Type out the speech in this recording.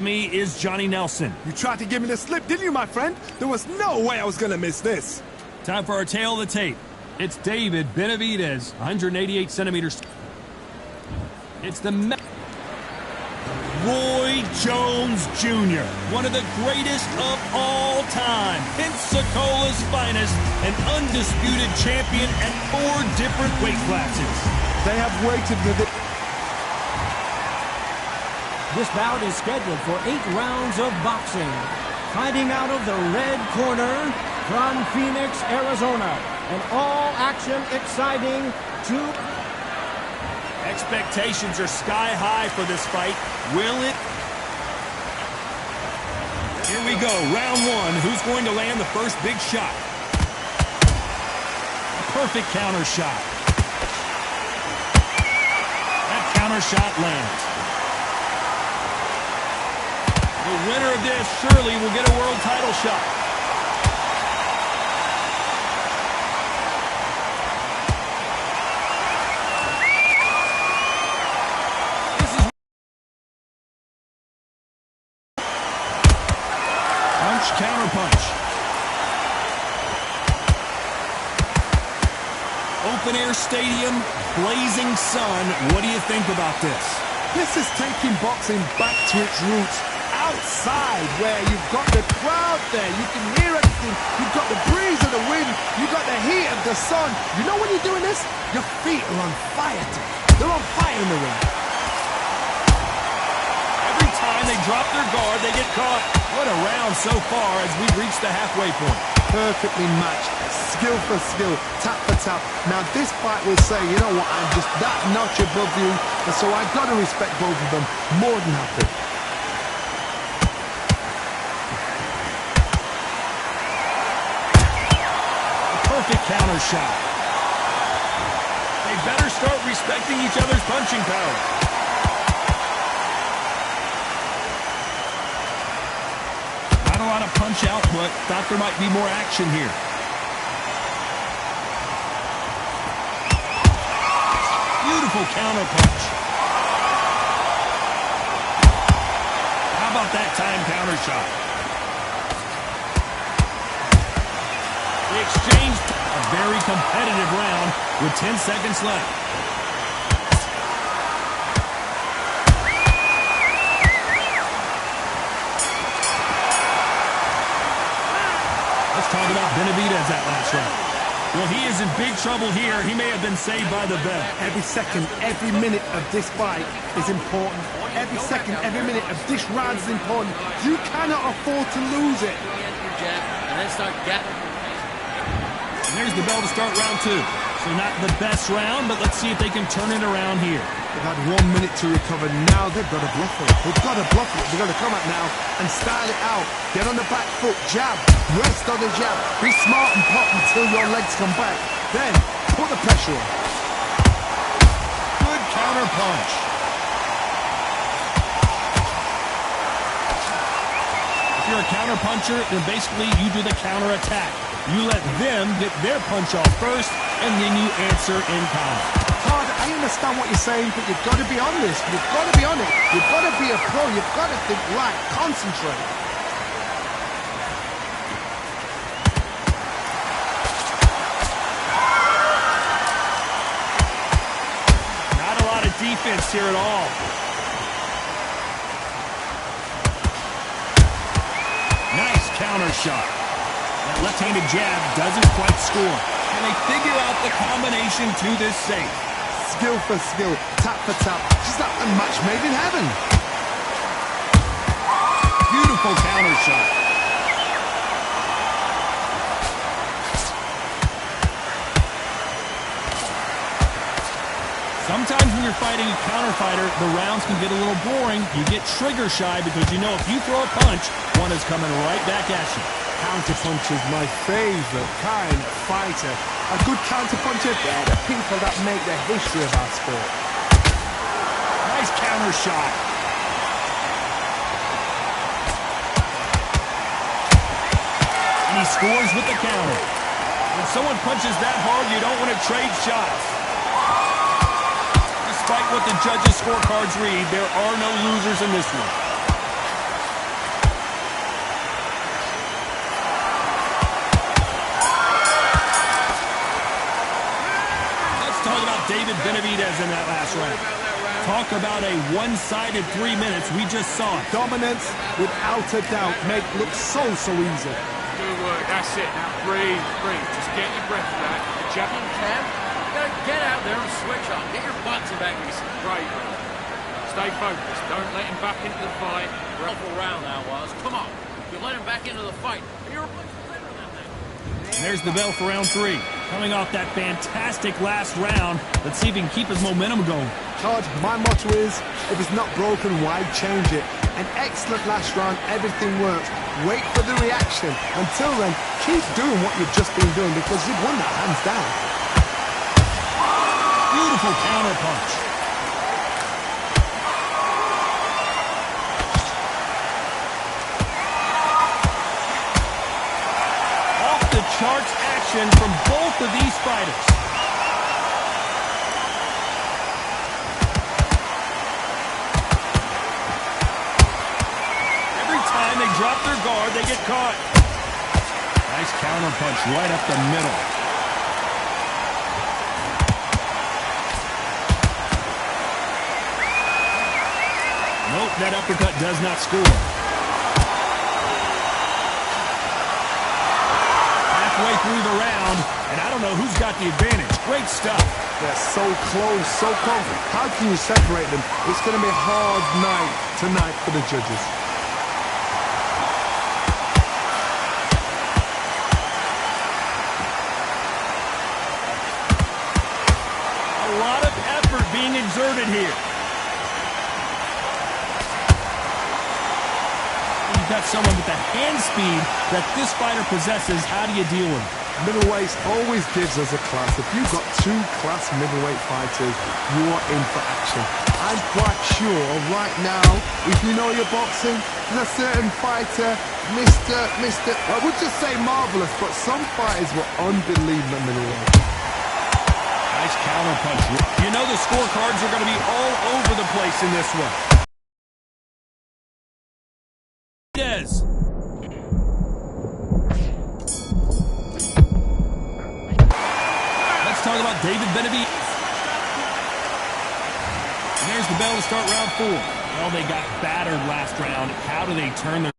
Me is Johnny Nelson. You tried to give me the slip, didn't you, my friend? There was no way I was going to miss this. Time for our tail of the tape. It's David Benavidez, 188 centimeters. It's the Roy Jones Jr., one of the greatest of all time. Pensacola's finest, an undisputed champion at 4 different weight classes. They have waited with it. This bout is scheduled for 8 rounds of boxing. Fighting out of the red corner from Phoenix, Arizona. An all-action, exciting Expectations are sky high for this fight. Will it? Here we go, round 1. Who's going to land the first big shot? A perfect counter shot. That counter shot lands. The winner of this surely will get a world title shot. This is punch, counter punch. Open air stadium, blazing sun. What do you think about this? This is taking boxing back to its roots. Outside, where you've got the crowd there, you can hear everything, you've got the breeze of the wind, you've got the heat of the sun. You know when you're doing this? Your feet are on fire. They're on fire in the ring. Every time they drop their guard, they get caught. What a round so far as we've reached the halfway point. Perfectly matched, skill for skill, tap for tap. Now this fight will say, you know what, I'm just that notch above you, and so I've got to respect both of them more than happy. Perfect counter shot. They better start respecting each other's punching power. Not a lot of punch output. Thought there might be more action here. Beautiful counter punch. How about that time counter shot? They exchanged a very competitive round with 10 seconds left. Let's talk about Benavidez that last round. Well, he is in big trouble here. He may have been saved by the bell. Every second, every minute of this fight is important. Every second, every minute of this round is important. You cannot afford to lose it. And then start getting. And there's the bell to start round 2. So not the best round, but let's see if they can turn it around here. They've had 1 minute to recover. Now they've got to bluff it. They've got to bluff it. They've got to come out now and style it out. Get on the back foot, jab, rest on the jab. Be smart and pop until your legs come back. Then put the pressure on. Good counter punch. If you're a counter puncher, then basically you do the counter attack. You let them get their punch off first, and then you answer in kind. Todd, I understand what you're saying, but you've got to be on this. You've got to be on it. You've got to be a pro. You've got to think right. Concentrate. Not a lot of defense here at all. Nice counter shot. That left-handed jab doesn't quite score. And they figure out the combination to this safe. Skill for skill, tap for tap. Just like a match made in heaven. Beautiful counter shot. Sometimes when you're fighting a counter fighter, the rounds can get a little boring. You get trigger shy because you know if you throw a punch, one is coming right back at you. Counterpuncher is my favorite kind of fighter. A good counterpuncher, they're the people that make the history of our sport. Nice counter shot. And he scores with the counter. When someone punches that hard, you don't want to trade shots. Despite what the judges' scorecards read, there are no losers in this one. David Benavidez in that last round. Talk about a one-sided 3 minutes. We just saw it. Dominance, without a doubt, make look so easy. Good work, that's it. Now breathe. Just get your breath back. Cam, you gotta get out there and switch on. Get your butts back. Great. Stay focused. Don't let him back into the fight. Helpful round that was. Come on. You let him back into the fight. You're better than that. There's the bell for round 3. Coming off that fantastic last round, let's see if he can keep his momentum going. Todd, my motto is, if it's not broken, why change it? An excellent last round, everything works. Wait for the reaction. Until then, keep doing what you've just been doing because you've won that hands down. Beautiful counter punch. Off the charts action from both of these fighters. Every time they drop their guard, they get caught. Nice counter punch right up the middle. Nope, that uppercut does not score. Halfway through the round, and I don't know who's got the advantage. Great stuff. They're so close, so close. How can you separate them? It's going to be a hard night tonight for the judges. A lot of effort being exerted here. You've got someone with the hand speed that this fighter possesses. How do you deal with it? Middleweight always gives us a class. If you've got 2 class middleweight fighters, you are in for action. I'm quite sure right now, if you know your boxing, there's a certain fighter, I would just say marvelous, but some fighters were unbelievable middleweight. Nice counter punch. You know the scorecards are going to be all over the place in this one. Let's talk about David Benavidez. And there's the bell to start round 4. Well, they got battered last round. How do they turn their